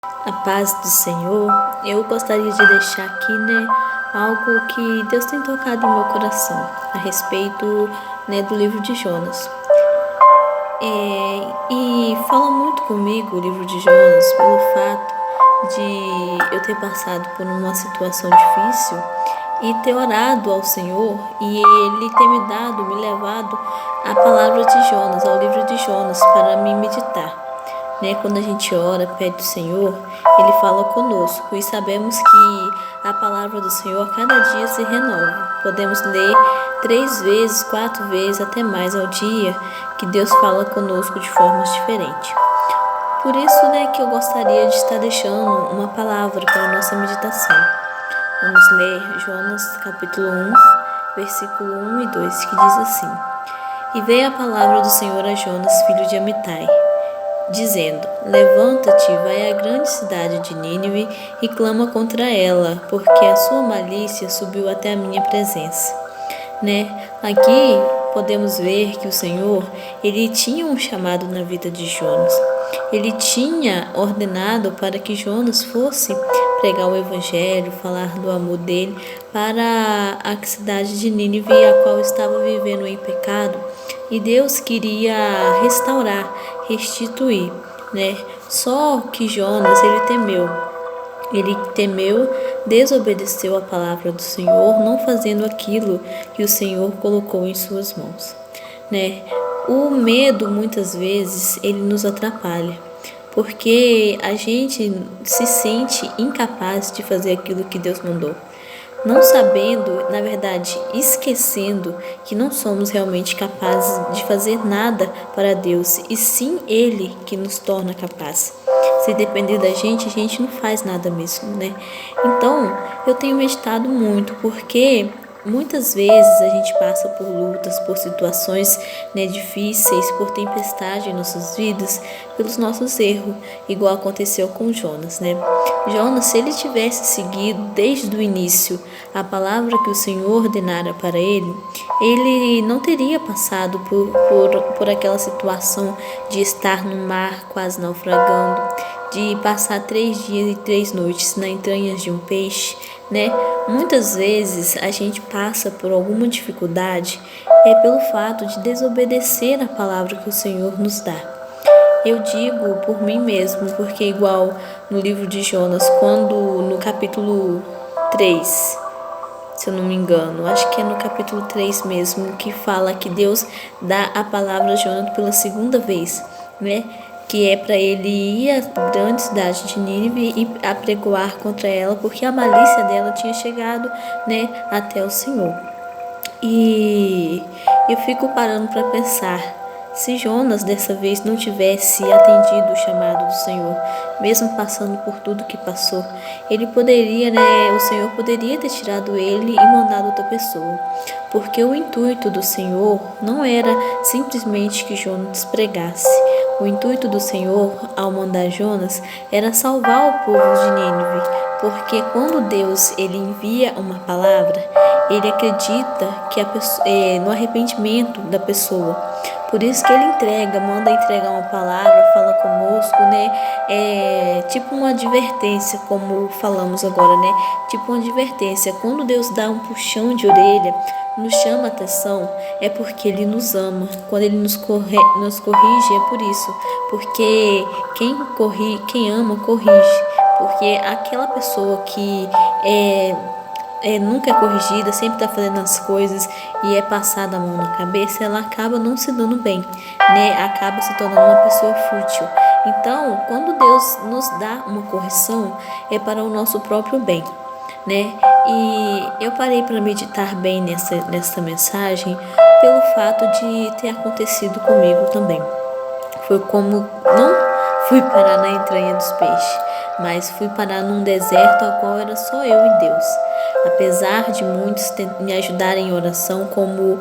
A paz do Senhor. Eu gostaria de deixar aqui, algo que Deus tem tocado em meu coração a respeito, do livro de Jonas. E fala muito comigo o livro de Jonas pelo fato de eu ter passado por uma situação difícil e ter orado ao Senhor e Ele ter me levado a palavra de Jonas, ao livro de Jonas, para me meditar. Quando a gente ora, pede ao Senhor, Ele fala conosco e sabemos que a palavra do Senhor a cada dia se renova. Podemos ler 3 vezes, 4 vezes, até mais ao dia, que Deus fala conosco de formas diferentes. Por isso, que eu gostaria de estar deixando uma palavra para a nossa meditação. Vamos ler Jonas capítulo 1, versículo 1 e 2, que diz assim: E veio a palavra do Senhor a Jonas, filho de Amitai, dizendo: Levanta-te, vai à grande cidade de Nínive e clama contra ela, porque a sua malícia subiu até a minha presença. Aqui podemos ver que o Senhor, Ele tinha um chamado na vida de Jonas. Ele tinha ordenado para que Jonas fosse pregar o Evangelho, falar do amor dele para a cidade de Nínive, a qual estava vivendo em pecado, e Deus queria restaurar, restituir, Só que Jonas, ele temeu, desobedeceu a palavra do Senhor, não fazendo aquilo que o Senhor colocou em suas mãos, O medo, muitas vezes, ele nos atrapalha, porque a gente se sente incapaz de fazer aquilo que Deus mandou. Não sabendo, na verdade, esquecendo que não somos realmente capazes de fazer nada para Deus, e sim Ele que nos torna capazes. Se depender da gente, a gente não faz nada mesmo, Então, eu tenho meditado muito, porque muitas vezes a gente passa por lutas, por situações difíceis, por tempestade em nossas vidas, pelos nossos erros, igual aconteceu com Jonas, Jonas, se ele tivesse seguido desde o início a palavra que o Senhor ordenara para ele não teria passado por aquela situação de estar no mar quase naufragando, de passar 3 dias e 3 noites nas entranhas de um peixe, Muitas vezes a gente passa por alguma dificuldade pelo fato de desobedecer a palavra que o Senhor nos dá. Eu digo por mim mesmo, porque igual no livro de Jonas, quando no capítulo 3, se eu não me engano, acho que é no capítulo 3 mesmo, que fala que Deus dá a palavra a Jonas pela segunda vez, que é para ele ir à grande cidade de Nínive e apregoar contra ela, porque a malícia dela tinha chegado, até o Senhor. E eu fico parando para pensar, se Jonas dessa vez não tivesse atendido o chamado do Senhor, mesmo passando por tudo que passou, ele poderia, o Senhor poderia ter tirado ele e mandado outra pessoa, porque o intuito do Senhor não era simplesmente que Jonas pregasse. O intuito do Senhor, ao mandar Jonas, era salvar o povo de Nínive, porque quando Deus ele envia uma palavra, ele acredita que no arrependimento da pessoa. Por isso que ele manda entregar uma palavra, fala conosco, tipo uma advertência, como falamos agora, Tipo uma advertência. Quando Deus dá um puxão de orelha, nos chama a atenção, é porque Ele nos ama. Quando Ele nos corrige, é por isso. Porque quem ama, corrige. Porque aquela pessoa que nunca é corrigida, sempre está fazendo as coisas e é passada a mão na cabeça, ela acaba não se dando bem, acaba se tornando uma pessoa fútil. Então, quando Deus nos dá uma correção, é para o nosso próprio bem, E eu parei para meditar bem nessa mensagem pelo fato de ter acontecido comigo também. Foi como não fui parar na entranha dos peixes, mas fui parar num deserto ao qual era só eu e Deus. Apesar de muitos me ajudarem em oração, como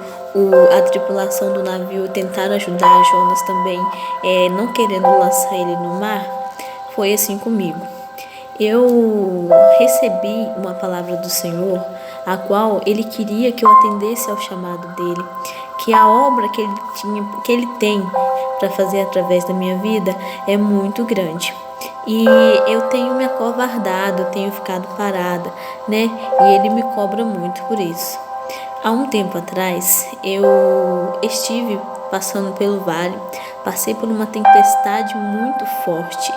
a tripulação do navio tentaram ajudar Jonas também, não querendo lançar ele no mar, foi assim comigo. Eu recebi uma palavra do Senhor, a qual Ele queria que eu atendesse ao chamado dEle, que a obra que Ele tem para fazer através da minha vida é muito grande. e eu tenho me acovardado, eu tenho ficado parada, né? E ele me cobra muito por isso. Há um tempo atrás, eu estive passando pelo vale, passei por uma tempestade muito forte,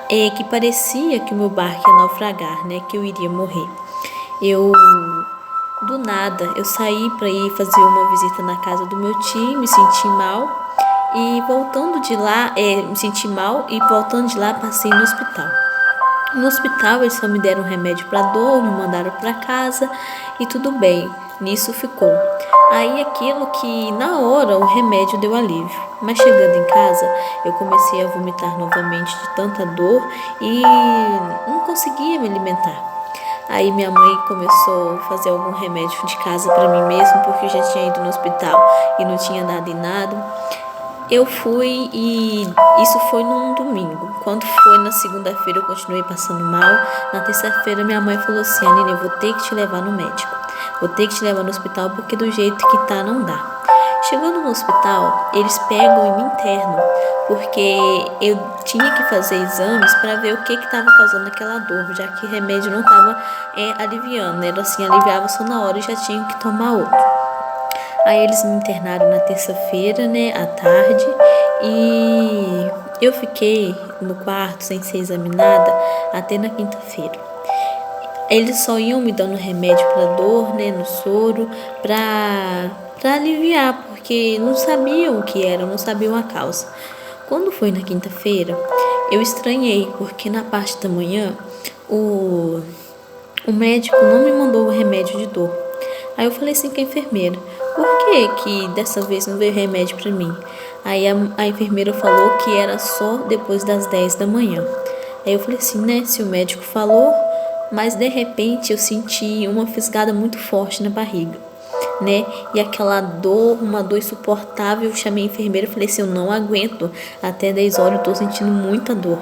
que parecia que o meu barco ia naufragar, né? Que eu iria morrer. Eu Do nada, eu saí para ir fazer uma visita na casa do meu tio, me senti mal e voltando de lá, me senti mal e voltando de lá passei no hospital. No hospital eles só me deram remédio para dor, me mandaram para casa e tudo bem, nisso ficou. Aí aquilo que na hora o remédio deu alívio, mas chegando em casa eu comecei a vomitar novamente de tanta dor e não conseguia me alimentar. Aí minha mãe começou a fazer algum remédio de casa para mim mesmo, porque eu já tinha ido no hospital e não tinha dado em nada. Eu fui e isso foi num domingo. Quando foi na segunda-feira eu continuei passando mal. Na terça-feira minha mãe falou assim: Aline, eu vou ter que te levar no médico. Vou ter que te levar no hospital porque do jeito que tá não dá. Chegando no hospital, eles pegam e me internam, porque eu tinha que fazer exames para ver o que estava causando aquela dor, já que o remédio não estava aliviando, era assim, aliviava só na hora e já tinha que tomar outro. Aí eles me internaram na terça-feira, né, à tarde, e eu fiquei no quarto sem ser examinada até na quinta-feira. Eles só iam me dando remédio para dor, né, no soro, para aliviar, porque não sabiam o que era, não sabiam a causa. Quando foi na quinta-feira, eu estranhei, porque na parte da manhã o médico não me mandou o remédio de dor. Aí eu falei assim com a enfermeira: por que dessa vez não veio remédio para mim? Aí a enfermeira falou que era só depois das 10 da manhã. Aí eu falei assim, né, se o médico falou, mas de repente eu senti uma fisgada muito forte na barriga, né? E aquela dor, uma dor insuportável. Eu chamei a enfermeira e falei assim: eu não aguento, até 10 horas eu tô sentindo muita dor.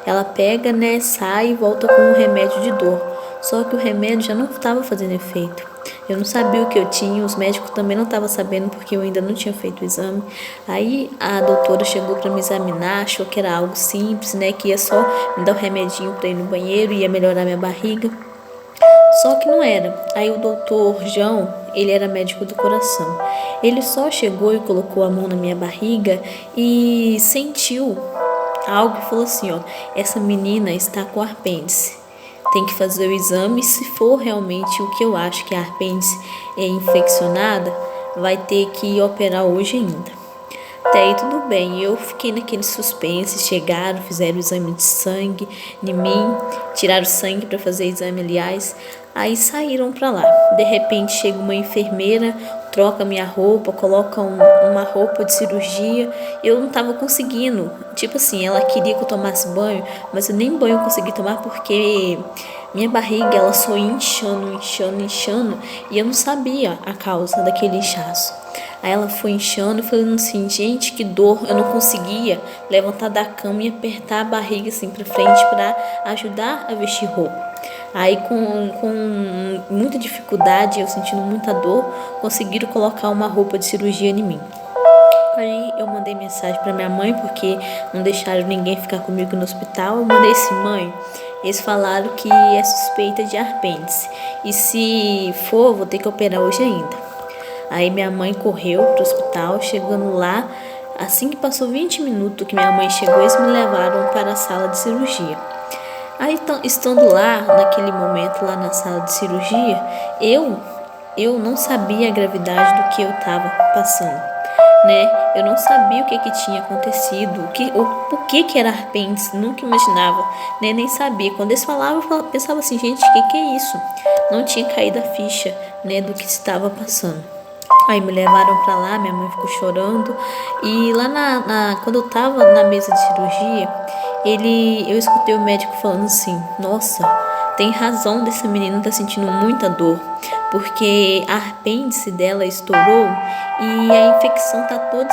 Ela pega, né, sai e volta com o remédio de dor. Só que o remédio já não estava fazendo efeito. Eu não sabia o que eu tinha, os médicos também não estavam sabendo porque eu ainda não tinha feito o exame. Aí a doutora chegou para me examinar, achou que era algo simples, né, que ia só me dar um remedinho para ir no banheiro e ia melhorar minha barriga. Só que não era. Aí o doutor João, ele era médico do coração. Ele só chegou e colocou a mão na minha barriga e sentiu algo e falou assim, ó: essa menina está com apêndice. Tem que fazer o exame, se for realmente o que eu acho que a apêndice é infeccionada, vai ter que operar hoje ainda. Até aí tudo bem, eu fiquei naquele suspense, chegaram, fizeram o exame de sangue em mim, tiraram sangue para fazer exame, aliás, aí saíram para lá. De repente chega uma enfermeira, troca minha roupa, coloca uma roupa de cirurgia, eu não estava conseguindo, tipo assim, ela queria que eu tomasse banho, mas eu nem banho consegui tomar porque minha barriga ela só ia inchando, e eu não sabia a causa daquele inchaço. Aí ela foi inchando, falando assim, gente, que dor, eu não conseguia levantar da cama e apertar a barriga assim para frente para ajudar a vestir roupa. Aí com muita dificuldade, eu sentindo muita dor, conseguiram colocar uma roupa de cirurgia em mim. Aí eu mandei mensagem para minha mãe, porque não deixaram ninguém ficar comigo no hospital. Eu mandei assim: mãe, eles falaram que é suspeita de apêndice, e se for, vou ter que operar hoje ainda. Aí minha mãe correu pro hospital, chegando lá, assim que passou 20 minutos que minha mãe chegou, eles me levaram para a sala de cirurgia. Aí estando lá, naquele momento, lá na sala de cirurgia, eu não sabia a gravidade do que eu estava passando, né? Eu não sabia o que tinha acontecido, por que era apêndice, nunca imaginava, né? Nem sabia. Quando eles falavam, eu pensava assim, gente, o que é isso? Não tinha caído a ficha, né, do que estava passando. Aí me levaram pra lá, minha mãe ficou chorando. E lá quando eu tava na mesa de cirurgia, eu escutei o médico falando assim: nossa, tem razão dessa menina tá sentindo muita dor, porque a apêndice dela estourou e a infecção tá toda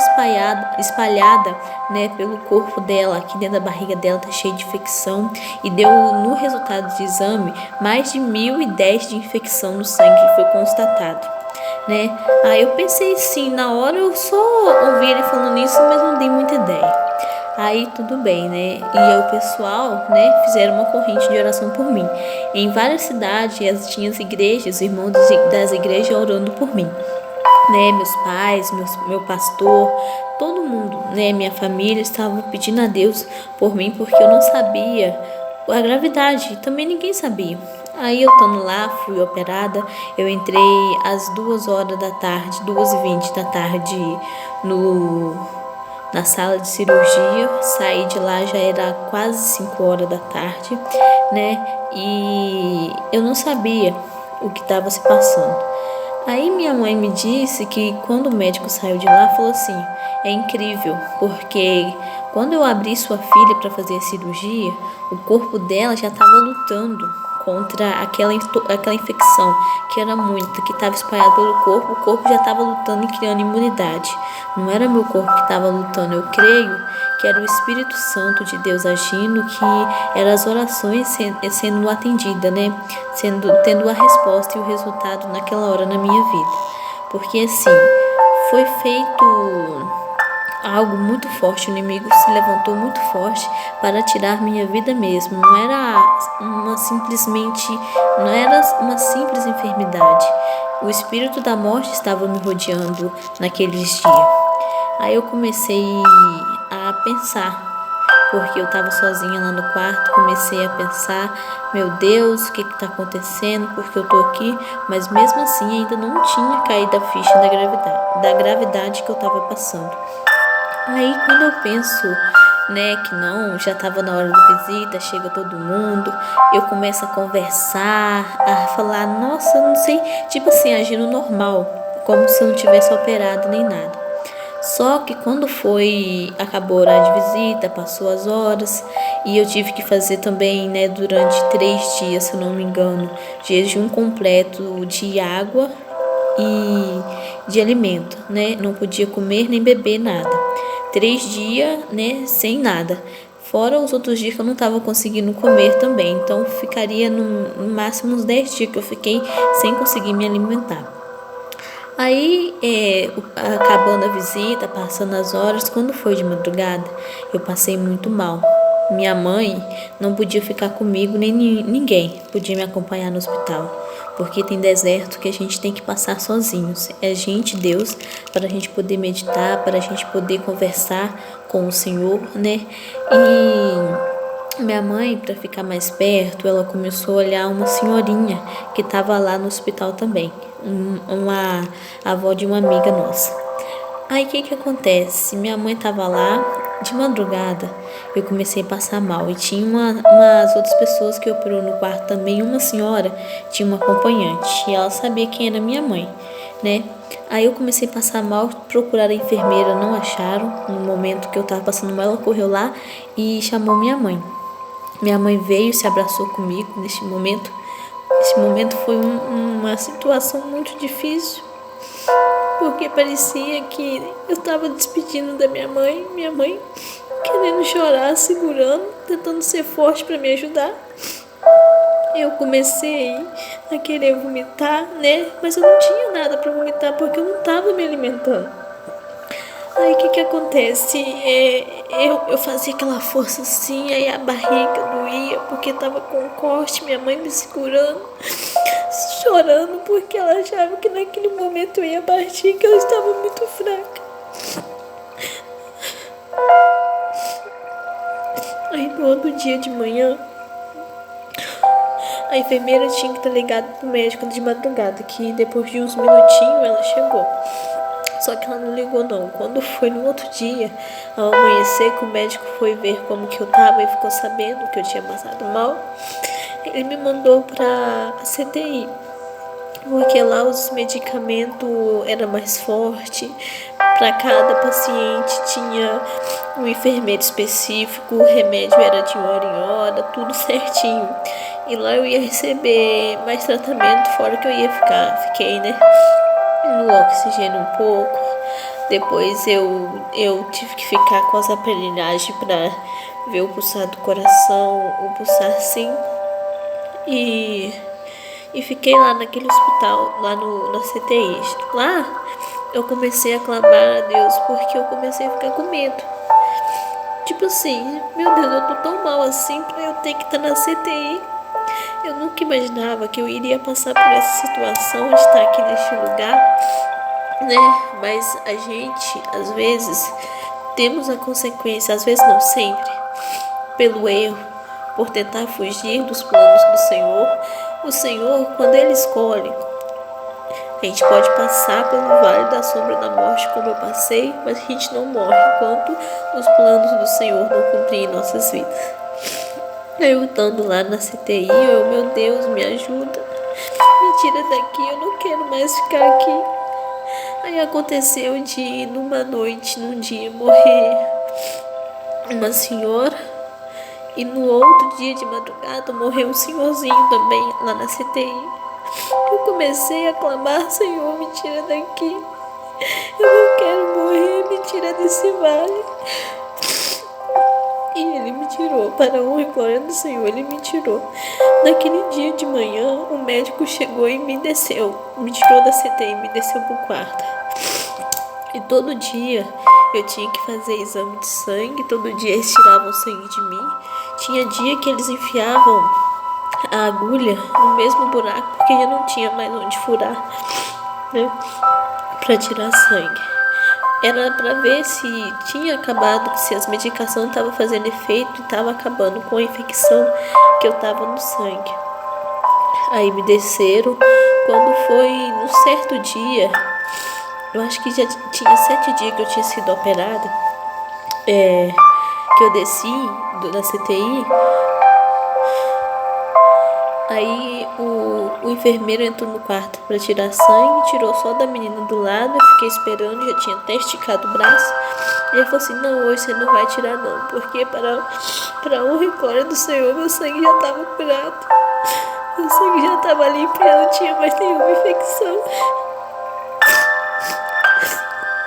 espalhada, né, pelo corpo dela. Aqui dentro da barriga dela tá cheia de infecção e deu no resultado de exame mais de 1010 de infecção no sangue que foi constatado, né? Aí eu pensei assim, na hora eu só ouvi ele falando isso, mas não dei muita ideia. Aí tudo bem, né? E aí o pessoal, né, fizeram uma corrente de oração por mim. Em várias cidades tinha as igrejas, irmãos das igrejas orando por mim, né? Meus pais, meu pastor, todo mundo, né? Minha família estavam pedindo a Deus por mim porque eu não sabia a gravidade, também ninguém sabia. Aí eu estando lá, fui operada, eu entrei às 2 horas da tarde, 2h20 da tarde na sala de cirurgia, saí de lá já era quase 5 horas da tarde, né? E eu não sabia o que estava se passando. Aí minha mãe me disse que quando o médico saiu de lá, falou assim: é incrível, porque quando eu abri sua filha para fazer a cirurgia, o corpo dela já estava lutando contra aquela infecção que era muita, que estava espalhada pelo corpo. O corpo já estava lutando e criando imunidade. Não era meu corpo que estava lutando, eu creio que era o Espírito Santo de Deus agindo, que eram as orações sendo atendidas, né? Tendo a resposta e o resultado naquela hora na minha vida. Porque assim, foi feito algo muito forte, o inimigo se levantou muito forte para tirar minha vida mesmo. Não era uma simples enfermidade. O espírito da morte estava me rodeando naqueles dias. Aí eu comecei a pensar, porque eu estava sozinha lá no quarto, comecei a pensar: meu Deus, o que está acontecendo? Porque eu estou aqui, mas mesmo assim ainda não tinha caído a ficha da gravidade que eu estava passando. Aí quando eu penso, né, que não, já estava na hora da visita, chega todo mundo, eu começo a conversar, a falar: nossa, não sei, tipo assim, agindo normal, como se eu não tivesse operado nem nada. Só que quando acabou o horário de visita, passou as horas e eu tive que fazer também, né, durante 3 dias, se eu não me engano, jejum completo de água e de alimento, né? Não podia comer nem beber nada. 3 dias, né, sem nada. Fora os outros dias que eu não estava conseguindo comer também. Então ficaria no máximo uns 10 dias que eu fiquei sem conseguir me alimentar. Aí, acabando a visita, passando as horas, quando foi de madrugada, eu passei muito mal. Minha mãe não podia ficar comigo, nem ninguém podia me acompanhar no hospital, porque tem deserto que a gente tem que passar sozinhos. É gente, Deus, para a gente poder meditar, para a gente poder conversar com o Senhor, né? E minha mãe, para ficar mais perto, ela começou a olhar uma senhorinha que estava lá no hospital também, uma avó de uma amiga nossa. Aí o que acontece? Minha mãe estava lá, de madrugada eu comecei a passar mal e tinha umas outras pessoas que operou no quarto também. Uma senhora tinha uma acompanhante e ela sabia quem era minha mãe, né? Aí eu comecei a passar mal, procurar a enfermeira, não acharam. No momento que eu estava passando mal, ela correu lá e chamou minha mãe. Minha mãe veio, se abraçou comigo neste momento. Esse momento foi uma situação muito difícil, porque parecia que eu estava despedindo da minha mãe querendo chorar, segurando, tentando ser forte para me ajudar. Eu comecei a querer vomitar, né? Mas eu não tinha nada para vomitar porque eu não estava me alimentando. Aí o que acontece? Eu fazia aquela força assim, aí a barriga doía porque tava com um corte, minha mãe me segurando, chorando porque ela achava que naquele momento eu ia partir, que eu estava muito fraca. Aí no outro dia de manhã, a enfermeira tinha que estar ligada pro médico de madrugada, que depois de uns minutinhos ela chegou. Só que ela não ligou não. Quando foi no outro dia, ao amanhecer, que o médico foi ver como que eu tava e ficou sabendo que eu tinha passado mal, ele me mandou pra CTI, porque lá os medicamentos eram mais fortes. Para cada paciente tinha um enfermeiro específico, o remédio era de hora em hora, tudo certinho. E lá eu ia receber mais tratamento, fora que eu ia fiquei, né, no oxigênio um pouco. Depois eu tive que ficar com as aparelhagens para ver o pulsar do coração, o pulsar sim. E fiquei lá naquele hospital, lá na CTI. Lá eu comecei a clamar a Deus porque eu comecei a ficar com medo. Tipo tipo assim, meu Deus, eu tô tão mal assim pra eu ter que estar na CTI. Eu nunca imaginava que eu iria passar por essa situação de estar aqui neste lugar, né? Mas a gente, às vezes, temos a consequência, às vezes não sempre, pelo erro, por tentar fugir dos planos do Senhor. O Senhor, quando Ele escolhe, a gente pode passar pelo vale da sombra da morte, como eu passei, mas a gente não morre enquanto os planos do Senhor não cumprem em nossas vidas. Eu estando lá na CTI, meu Deus, me ajuda, me tira daqui, eu não quero mais ficar aqui. Aí aconteceu de, numa noite, num dia, morrer uma senhora, e no outro dia de madrugada morreu um senhorzinho também lá na CTI. Eu comecei a clamar: Senhor, me tira daqui, eu não quero morrer, me tira desse vale. E Ele me tirou, para a honra e glória do Senhor, Ele me tirou. Naquele dia de manhã, o médico chegou e me desceu, me tirou da CTI e me desceu para o quarto. E todo dia eu tinha que fazer exame de sangue, todo dia eles tiravam sangue de mim. Tinha dia que eles enfiavam a agulha no mesmo buraco, porque já não tinha mais onde furar, né, para tirar sangue. Era para ver se tinha acabado, se as medicações estavam fazendo efeito e estava acabando com a infecção que eu estava no sangue. Aí me desceram. Quando foi num certo dia, eu acho que já tinha 7 dias que eu tinha sido operada, que eu desci da CTI. Aí o enfermeiro entrou no quarto para tirar sangue, tirou só da menina do lado, eu fiquei esperando, já tinha até esticado o braço. E ele falou assim: não, hoje você não vai tirar não, porque para a honra e glória do Senhor, meu sangue já estava curado. Meu sangue já estava limpo e eu não tinha mais nenhuma infecção.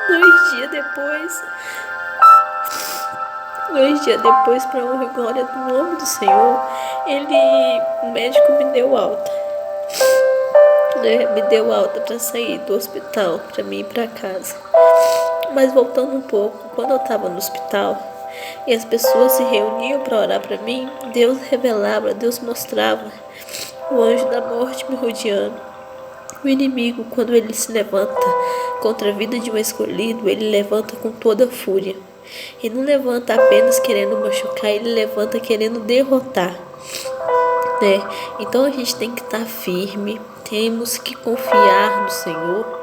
2 dias depois, para a honra e glória do nome do Senhor, o médico me deu alta, né? Me deu alta para sair do hospital, para mim ir para casa. Mas voltando um pouco, quando eu estava no hospital e as pessoas se reuniam para orar para mim, Deus revelava, Deus mostrava o anjo da morte me rodeando. O inimigo, quando ele se levanta contra a vida de um escolhido, ele levanta com toda a fúria. Ele não levanta apenas querendo machucar, ele levanta querendo derrotar, né? Então a gente tem que estar firme, temos que confiar no Senhor.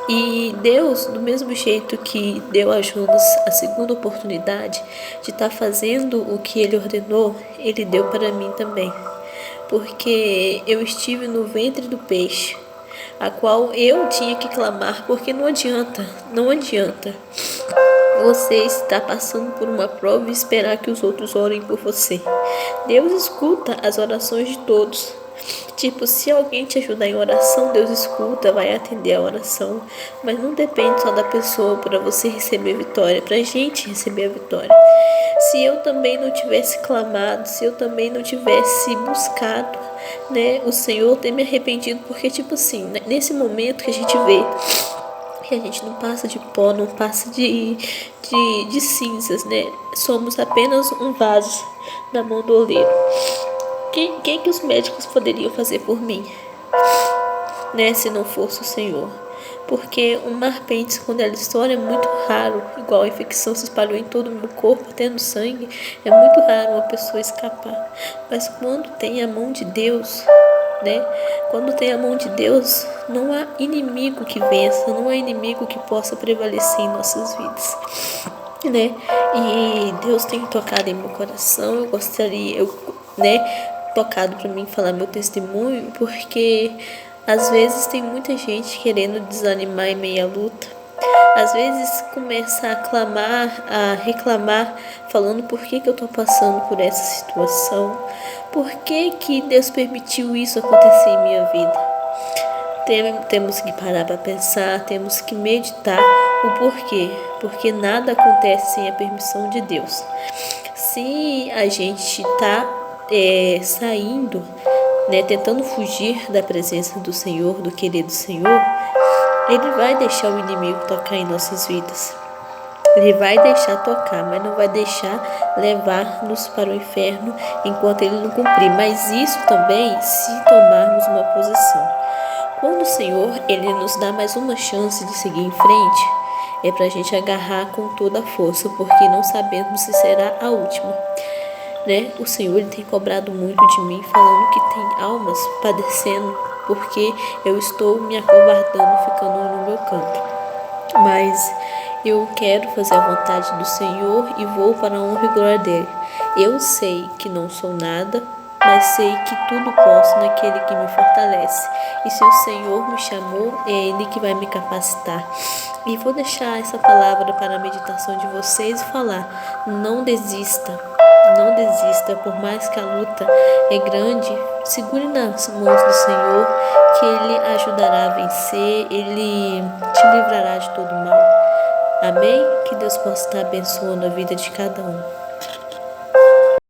E Deus, do mesmo jeito que deu a Jonas a segunda oportunidade de estar fazendo o que Ele ordenou, Ele deu para mim também. Porque eu estive no ventre do peixe, a qual eu tinha que clamar, porque não adianta você estar passando por uma prova e esperar que os outros orem por você. Deus escuta as orações de todos. Tipo, se alguém te ajudar em oração, Deus escuta, vai atender a oração. Mas não depende só da pessoa para você receber vitória, para a gente receber a vitória. Se eu também não tivesse clamado, se eu também não tivesse buscado, né, o Senhor, ter me arrependido, porque tipo assim, nesse momento que a gente vê que a gente não passa de pó, não passa de cinzas, né? Somos apenas um vaso na mão do oleiro. Quem que os médicos poderiam fazer por mim, né, se não fosse o Senhor? Porque uma arpente, quando ela estoura, é muito raro, igual a infecção se espalhou em todo o meu corpo, até no sangue, é muito raro uma pessoa escapar. Mas quando tem a mão de Deus, né? Quando tem a mão de Deus, não há inimigo que vença, não há inimigo que possa prevalecer em nossas vidas, né? E Deus tem tocado em meu coração. Eu gostaria, né, tocado para mim falar meu testemunho, porque às vezes tem muita gente querendo desanimar em meio à luta. Às vezes começa a clamar, a reclamar, falando por que eu estou passando por essa situação, por que Deus permitiu isso acontecer em minha vida. Temos que parar para pensar, temos que meditar o porquê, porque nada acontece sem a permissão de Deus. Se a gente está saindo, né, tentando fugir da presença do Senhor, do querer do Senhor, Ele vai deixar o inimigo tocar em nossas vidas. Ele vai deixar tocar, mas não vai deixar levar-nos para o inferno enquanto ele não cumprir. Mas isso também se tomarmos uma posição. Quando o Senhor ele nos dá mais uma chance de seguir em frente, é para a gente agarrar com toda a força, porque não sabemos se será a última. Né? O Senhor ele tem cobrado muito de mim, falando que tem almas padecendo, porque eu estou me acovardando, ficando no meu canto. Mas eu quero fazer a vontade do Senhor e vou para a honra e glória dele. Eu sei que não sou nada, mas sei que tudo posso naquele que me fortalece. E se o Senhor me chamou, é Ele que vai me capacitar. E vou deixar essa palavra para a meditação de vocês e falar: não desista. Não desista, por mais que a luta é grande, segure nas mãos do Senhor, que Ele ajudará a vencer, Ele te livrará de todo mal. Amém? Que Deus possa estar abençoando a vida de cada um.